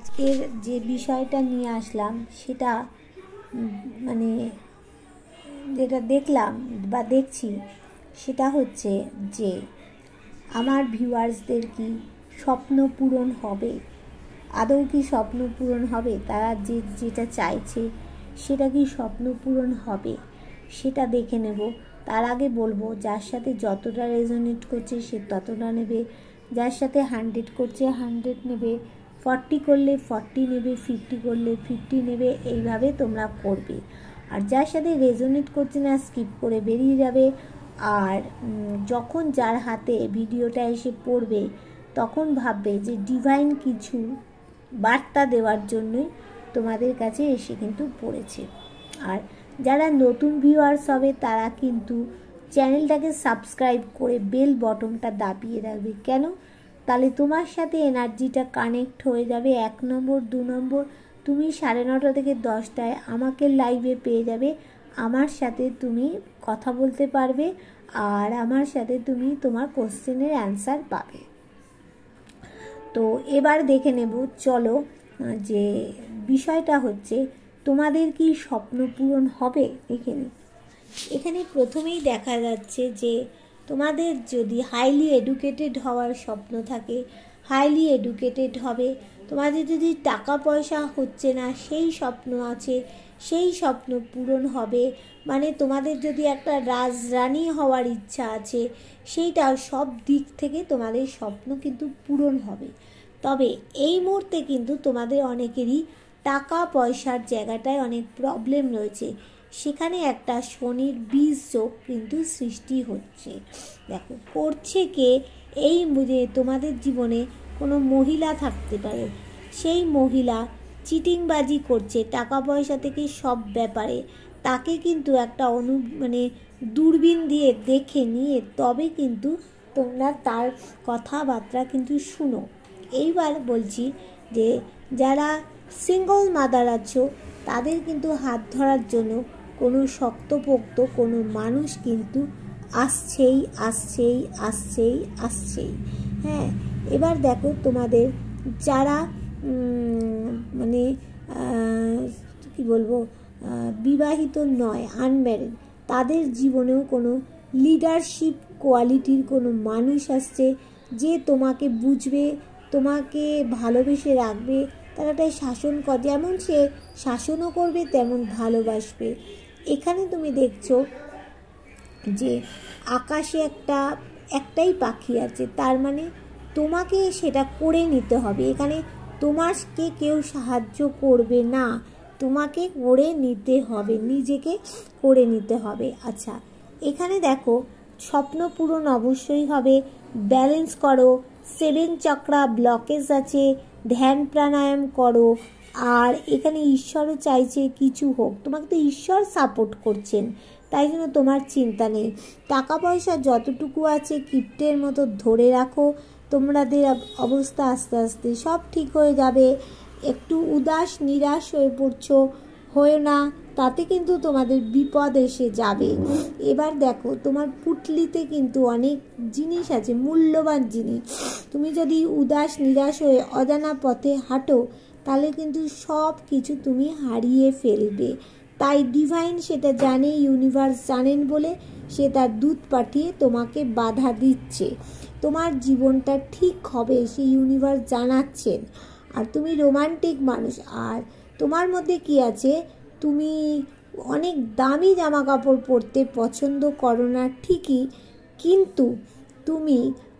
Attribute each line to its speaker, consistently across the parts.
Speaker 1: আজকের যে বিষয়টা নিয়ে আসলাম সেটা মানে যেটা দেখলাম বা দেখছি সেটা হচ্ছে যে আমার ভিউয়ার্সদের কি স্বপ্ন পূরণ হবে, আদৌ কি স্বপ্ন পূরণ হবে, তারা যেটা চাইছে সেটা কি স্বপ্ন পূরণ হবে সেটা দেখে নেব। তার আগে বলবো, যার সাথে যতটা রেজোনেট করছে সে ততটা নেবে, যার সাথে 100 করছে 100 নেবে, 40 করলে 40 নেবে, 50 করলে 50 নেবে, এইভাবে তোমরা করবে। আর যার সাথে রেজোনেট করছে না স্কিপ করে বেরিয়ে যাবে। আর যখন যার হাতে ভিডিওটা এসে পড়বে তখন ভাববে যে ডিভাইন কিছু বার্তা দেওয়ার জন্যই তোমাদের কাছে এসে কিন্তু পড়েছে। আর যারা নতুন ভিউয়ার্স হবে তারা কিন্তু চ্যানেলটাকে সাবস্ক্রাইব করে বেল বটনটা দাবিয়ে রাখবে। কেন? তাহলে তোমার সাথে এনার্জিটা কানেক্ট হয়ে যাবে। 1 নম্বর 2 নম্বর তুমি 9:30 থেকে 10টায় আমাকে লাইভে পেয়ে যাবে, আমার সাথে তুমি কথা বলতে পারবে আর আমার সাথে তুমি তোমার কোশ্চেনের অ্যান্সার পাবে। তো এবার দেখে নেব, চলো, যে বিষয়টা হচ্ছে তোমাদের কি স্বপ্ন পূরণ হবে দেখে নিই। এখানে প্রথমেই দেখা যাচ্ছে যে তোমাদের যদি হাইলি এডুকেটেড হওয়ার স্বপ্ন থাকে, হাইলি এডুকেটেড হবে। তোমাদের যদি টাকা পয়সা হচ্ছে না সেই স্বপ্ন আছে, সেই স্বপ্ন পূরণ হবে। মানে তোমাদের যদি একটা রাজরানী হওয়ার ইচ্ছা আছে, সেইটা সব দিক থেকে তোমাদের স্বপ্ন কিন্তু পূরণ হবে। তবে এই মুহূর্তে কিন্তু তোমাদের অনেকেরই টাকা পয়সার জায়গাটায় অনেক প্রবলেম রয়েছে, সেখানে একটা শনির বীজ যোগ কিন্তু সৃষ্টি হচ্ছে। দেখো করছে কে, এই তোমাদের জীবনে কোনো মহিলা থাকতে পারে, সেই মহিলা চিটিংবাজি করছে টাকা পয়সা থেকে সব ব্যাপারে, তাকে কিন্তু একটা দূরবীন দিয়ে দেখে নিয়ে তবে কিন্তু তোমরা তার কথাবার্তা কিন্তু শুনো। এইবার বলছি যে যারা সিঙ্গল মাদার আছো তাদের কিন্তু হাত ধরার জন্য কোনো শক্তপোক্ত কোনো মানুষ কিন্তু আসছেই আসছেই আসছেই আসছেই। হ্যাঁ, এবার দেখো তোমাদের যারা কি বলবো, বিবাহিত নয়, আনম্যারিড, তাদের জীবনেও কোনো লিডারশিপ কোয়ালিটির কোনো মানুষ আসছে যে তোমাকে বুঝবে, তোমাকে ভালোবেসে রাখবে। তারা একটা শাসন যেমন সে শাসনও করবে তেমন ভালোবাসবে। এখানে তুমি দেখছো যে আকাশে একটাই পাখি আছে, তার মানে তোমাকে সেটা করে নিতে হবে। এখানে তোমাকে কেউ সাহায্য করবে না, তোমাকে করে নিতে হবে, নিজেকে করে নিতে হবে। আচ্ছা, এখানে দেখো স্বপ্ন পূরণ অবশ্যই হবে। ব্যালেন্স করো, 7 চক্রা ব্লকেজ আছে, ধ্যান প্রাণায়াম করো। আর এখানে ঈশ্বরও চাইছে কিছু হোক, তোমাকে তো ঈশ্বর সাপোর্ট করছেন, তাই জন্য তোমার চিন্তা নেই। টাকা পয়সা যতটুকু আছে কিপ্টের মতো ধরে রাখো, তোমাদের অবস্থা আস্তে আস্তে সব ঠিক হয়ে যাবে। একটু উদাস নিরাশ হয়ে পড়ছো, হয়ে না, তাতে কিন্তু তোমাদের বিপদ এসে যাবে। এবার দেখো তোমার পুটলিতে কিন্তু অনেক জিনিস আছে, মূল্যবান জিনিস। তুমি যদি উদাস নিরাশ হয়ে অজানা পথে হাঁটো তাহলে কিন্তু সব কিছু তুমি হারিয়ে ফেলবে। তাই ডিভাইন সেটা জানে, ইউনিভার্স জানেন বলে সে তার দূত পাঠিয়ে তোমাকে বাধা দিচ্ছে। তোমার জীবনটা ঠিক হবে সেই ইউনিভার্স জানাচ্ছেন। আর তুমি রোমান্টিক মানুষ, আর তোমার মধ্যে কি আছে, তুমি অনেক দামি জামা কাপড় পরতে পছন্দ করো না ঠিকই, কিন্তু তুমি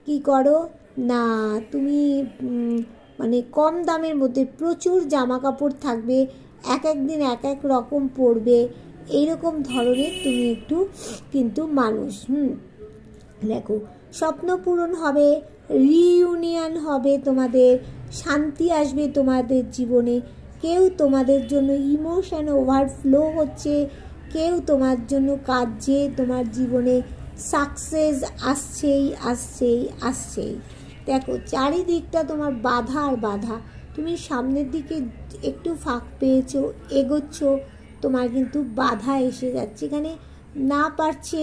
Speaker 1: কি করো না, তুমি কম দামের মধ্যে প্রচুর জামা কাপড় থাকবে, এক দিন এক এক রকম পরবে, এইরকম ধরনের তুমি একটু কিন্তু মানুষ। দেখো স্বপ্ন পূরণ হবে, রিইউনিয়ন হবে, তোমাদের শান্তি আসবে তোমাদের জীবনে। কেউ তোমাদের জন্য ইমোশন ওভারফ্লো হচ্ছে, কেউ তোমার জন্য কাজে তোমার জীবনে সাকসেস আসছেই আসছেই আসছেই। দেখো চারিদিকটা তোমার বাধা আর বাধা, তুমি সামনের দিকে একটু ফাঁক পেয়েছো, এগোচ্ছ, তোমার কিন্তু বাধা এসে যাচ্ছে। এখানে না পারছে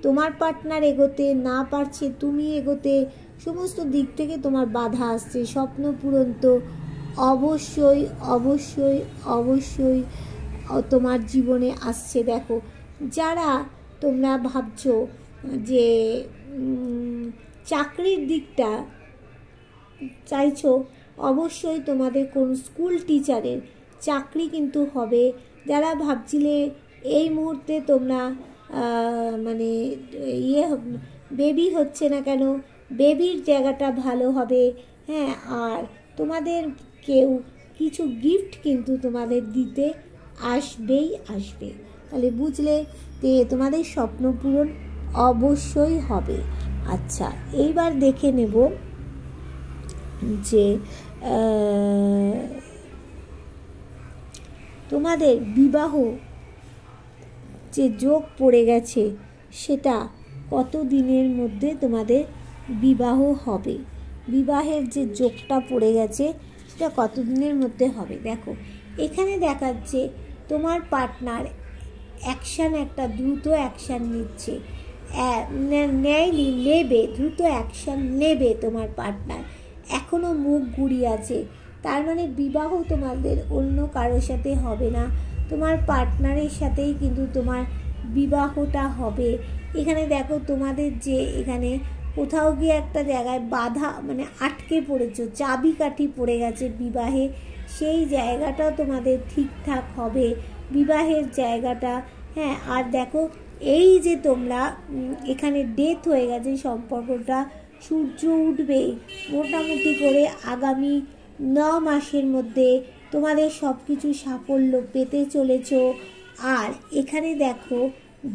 Speaker 1: তোমার পার্টনার এগোতে, না পারছে তুমি এগোতে, সমস্ত দিক থেকে তোমার বাধা আসছে। স্বপ্ন পূরণ তো অবশ্যই অবশ্যই অবশ্যই তোমার জীবনে আসছে। দেখো, যারা তোমরা ভাবছো যে চাকরির দিকটা চাইছো, অবশ্যই তোমাদের কোন স্কুল টিচারের চাকরি কিন্তু হবে। যারা ভাবছিলে এই মুহূর্তে তোমরা মানে বেবি হচ্ছে না কেন, বেবির জায়গাটা ভালো হবে। হ্যাঁ, আর তোমাদের কেউ কিছু গিফট কিন্তু তোমাদের দিতে আসবেই আসবে। তাহলে বুঝলে যে তোমাদের স্বপ্ন পূরণ অবশ্যই হবে। আচ্ছা, এইবার দেখে নেব যে তোমাদের বিবাহ যে যোগ পড়ে গেছে সেটা কত দিনের মধ্যে তোমাদের বিবাহ হবে। বিবাহের যে যোগটা পড়ে গেছে সেটা কত দিনের মধ্যে হবে। দেখো, এখানে দেখাচ্ছে তোমার পার্টনার অ্যাকশান, একটা দ্রুত অ্যাকশান নিচ্ছে, নেবে, দ্রুত অ্যাকশান নেবে তোমার পার্টনার। এখনও মুখ ঘুরিয়ে আছে, তার মানে বিবাহ তোমাদের অন্য কারোর সাথে হবে না, তোমার পার্টনারের সাথেই কিন্তু তোমার বিবাহটা হবে। এখানে দেখো, তোমাদের যে এখানে কোথাও গিয়ে একটা জায়গায় বাধা মানে আটকে পড়েছো, চাবিকাঠি পড়ে গেছে বিবাহে, সেই জায়গাটাও তোমাদের ঠিকঠাক হবে, বিবাহের জায়গাটা। হ্যাঁ, আর দেখো, এই যে তোমরা এখানে ডেথ হয়ে গেছে সম্পর্কটা, সূর্য উঠবে মোটামুটি করে আগামী 9 মাসের মধ্যে, তোমাদের সব কিছু সাফল্য পেতে চলেছ। আর এখানে দেখো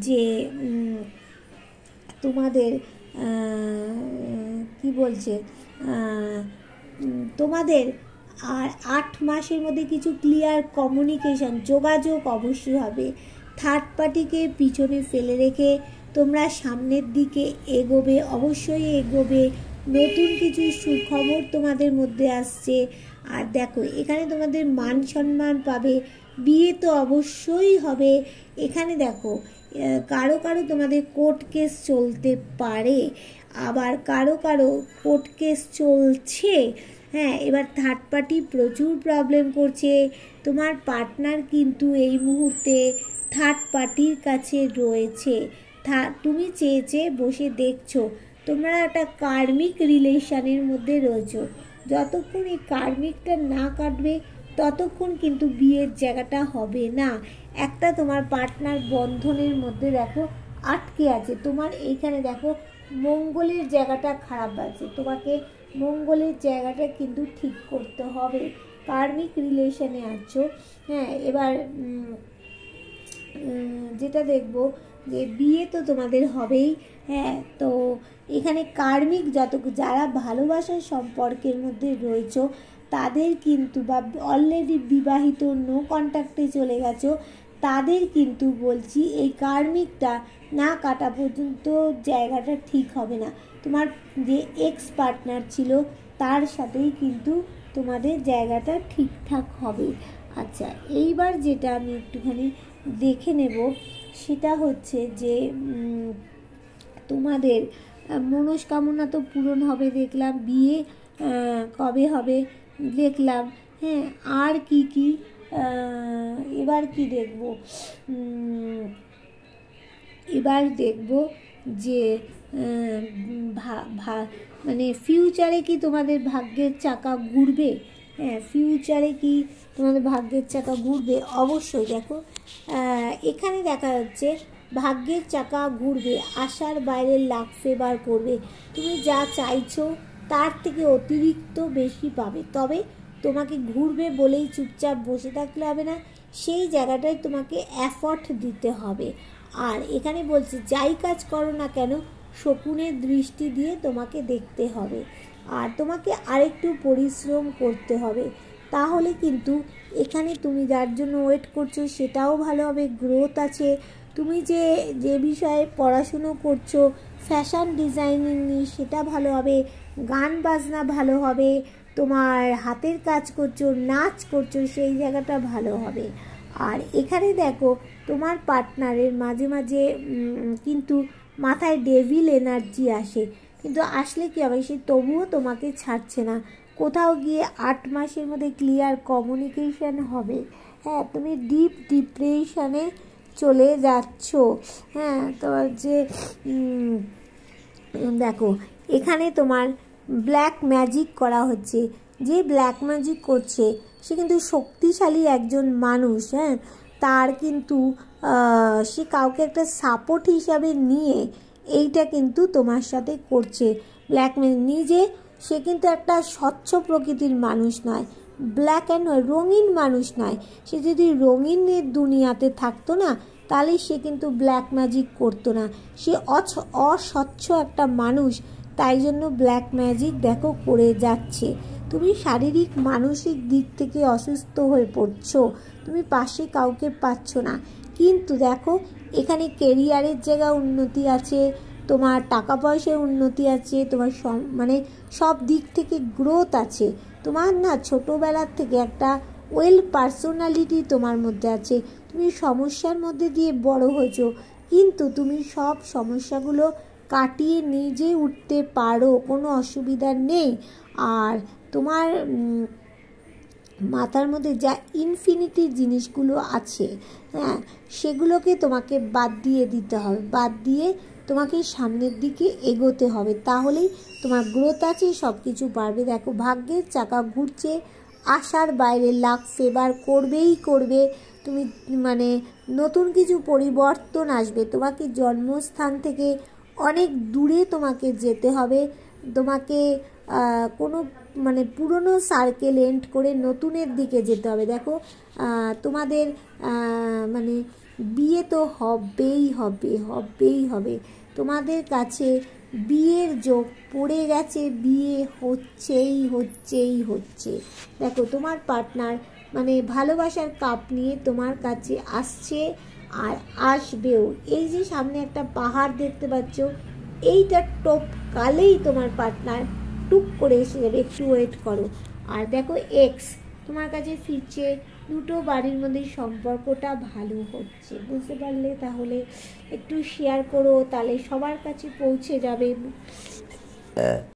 Speaker 1: যে তোমাদের কি বলছে, তোমাদের আর 8 মাসের মধ্যে কিছু ক্লিয়ার কমিউনিকেশন, যোগাযোগ অবশ্যই হবে। থার্ড পার্টিকে পিছনে ফেলে রেখে তোমরা সামনের দিকে এগোবে, অবশ্যই এগোবে। নতুন কিছু সুখবর তোমাদের মধ্যে আসছে। আর দেখো, এখানে তোমাদের মান সম্মান পাবে, বিয়ে তো অবশ্যই হবে। এখানে দেখো, কারো কারো তোমাদের কোর্ট কেস চলতে পারে, আবার কারো কারো কোর্ট কেস চলছে। হ্যাঁ, এবার থার্ড পার্টি প্রচুর প্রবলেম করছে, তোমার পার্টনার কিন্তু এই মুহূর্তে থার্ড পার্টির কাছে রয়েছে। তুমি চেয়ে বসে দেখছো, তোমরা একটা কার্মিক রিলেশনের মধ্যে রয়েছো। যতক্ষণ এই কার্মিকটা না কাটবে ততক্ষণ কিন্তু বিয়ের জায়গাটা হবে না। একটা তোমার পার্টনার বন্ধনের মধ্যে দেখো আটকে আছে। তোমার এইখানে দেখো মঙ্গলের জায়গাটা খারাপ আছে, তোমাকে মঙ্গলের জায়গাটা কিন্তু ঠিক করতে হবে। কার্মিক রিলেশনে আছো। হ্যাঁ, এবার যেটা দেখবো যে বিয়ে তো তোমাদের হবেই। হ্যাঁ, তো এখানে কার্মিক যারা ভালোবাসার সম্পর্কের মধ্যে রয়েছো তাদের কিন্তু, বা অলরেডি বিবাহিত নো কন্ট্যাক্টে চলে গেছো, তাদের কিন্তু বলছি এই কার্মিকটা না কাটা পর্যন্ত জায়গাটা ঠিক হবে না। তোমার যে এক্স পার্টনার ছিল তার সাথেই কিন্তু তোমাদের জায়গাটা ঠিকঠাক হবে। আচ্ছা, এইবার যেটা আমি একটুখানি দেখে নেব সেটা হচ্ছে যে তোমাদের মনস্কামনা তো পূরণ হবে দেখলাম, বিয়ে কবে হবে দেখলাম। হ্যাঁ, আর কি কি এবার কি দেখব, এবার দেখব যে মানে ফিউচারে কি তোমাদের ভাগ্যের চাকা ঘুরবে। হ্যাঁ, ফিউচারে কি তোমাদের ভাগ্যের চাকা ঘুরবে? অবশ্যই। দেখো, এখানে দেখা যাচ্ছে ভাগ্যের চাকা ঘুরবে, আশার বাইরে লাখ ফেভার করবে, তুমি যা চাইছো তার থেকে অতিরিক্ত বেশি পাবে। তবে তোমাকে ঘুরবে বলেই চুপচাপ বসে থাকলে হবে না, সেই জায়গাটায় তোমাকে এফর্ট দিতে হবে। আর এখানে বলছে যাই কাজ করো না কেন শকুনের দৃষ্টি দিয়ে তোমাকে দেখতে হবে, আর তোমাকে আরেকটু পরিশ্রম করতে হবে, তাহলে কিন্তু এখানে তুমি যার জন্য ওয়েট করছো সেটাও ভালো হবে, গ্রোথ আছে। তুমি যে বিষয়ে পড়াশুনো করছো ফ্যাশন ডিজাইনিং নিয়ে, সেটা ভালো হবে, গান বাজনা ভালো হবে, তোমার হাতের কাজ করছো, নাচ করছো, সেই জায়গাটা ভালো হবে। আর এখানে দেখো তোমার পার্টনারের মাঝে মাঝে কিন্তু মাথায় ডেভিল এনার্জি আসে, কিন্তু আসলে কী হবে, সে তবুও তোমাকে ছাড়ছে না, কোথাও গিয়ে 8 মাসের মধ্যে ক্লিয়ার কমিউনিকেশন হবে। হ্যাঁ, তুমি ডিপ ডিপ্রেশনে চলে যাচ্ছ। হ্যাঁ, তোমার যে দেখো এখানে তোমার ব্ল্যাক ম্যাজিক করা হচ্ছে। যে ব্ল্যাক ম্যাজিক করছে সে কিন্তু শক্তিশালী একজন মানুষ। হ্যাঁ, তার কিন্তু সে কাউকে একটা সাপোর্ট হিসাবে নিয়ে এইটা কিন্তু তোমার সাথে করছে। ব্ল্যাক ম্যাজিক নিজে সে কিন্তু একটা স্বচ্ছ প্রকৃতির মানুষ নয়, ব্ল্যাক অ্যান্ড রঙিন মানুষ নয়। সে যদি রঙিনের দুনিয়াতে থাকতো না তাহলে সে কিন্তু ব্ল্যাক ম্যাজিক করতো না। সে অস্বচ্ছ একটা মানুষ, তাই জন্য ব্ল্যাক ম্যাজিক দেখো করে যাচ্ছে। তুমি শারীরিক মানসিক দিক থেকে অসুস্থ হয়ে পড়ছো, তুমি পাশে কাউকে পাচ্ছ না। কিন্তু দেখো এখানে কেরিয়ারের জায়গা উন্নতি আছে, তোমার টাকা পয়সার উন্নতি আছে, তোমার মানে সব দিক থেকে গ্রোথ আছে। তোমার না ছোটোবেলার থেকে একটা ওয়েল পার্সোনালিটি তোমার মধ্যে আছে। তুমি সমস্যার মধ্যে দিয়ে বড় হয়েছো, কিন্তু তুমি সব সমস্যাগুলো কাটিয়ে নিজে উঠতে পারো, কোনো অসুবিধা নেই। আর তোমার মাথার মধ্যে যা ইনফিনিটি জিনিসগুলো আছে, হ্যাঁ, সেগুলোকে তোমাকে বাদ দিয়ে দিতে হবে, বাদ দিয়ে তোমাকে সামনের দিকে এগোতে হবে, তাহলেই তোমার গ্রোথ আছে, সব কিছু পারবে। দেখো ভাগ্যের চাকা ঘুরছে, আশার বাইরে লাক ফেভার করবেই করবে। তুমি মানে নতুন কিছু পরিবর্তন আসবে, তোমাকে জন্মস্থান থেকে অনেক দূরে তোমাকে যেতে হবে। তোমাকে কোনো মানে পুরনো সার্কেল এন্ড করে নতুনের দিকে যেতে হবে। দেখো তোমাদের মানে বিয়ে তো হবেই হবে, হবেই হবে। তোমাদের কাছে বিয়ের যোগ পড়ে গেছে, বিয়ে হচ্ছে। দেখো তোমার পার্টনার মানে ভালোবাসার কাপ নিয়ে তোমার কাছে আসছে আর আসবেও। এই যে সামনে একটা পাহাড় দেখতে পাচ্ছ, এইটা টপকালেই তোমার পার্টনার টুক করে এসে যাবে, একটু ওয়েট করো। আর দেখো এক্স তোমার কাছে ফিরছে, দুটো বাড়ির মধ্যে সম্পর্কটা ভালো হচ্ছে, বুঝতে পারলে? তাহলে একটু শেয়ার করো, তাহলে সবার কাছে পৌঁছে যাবে।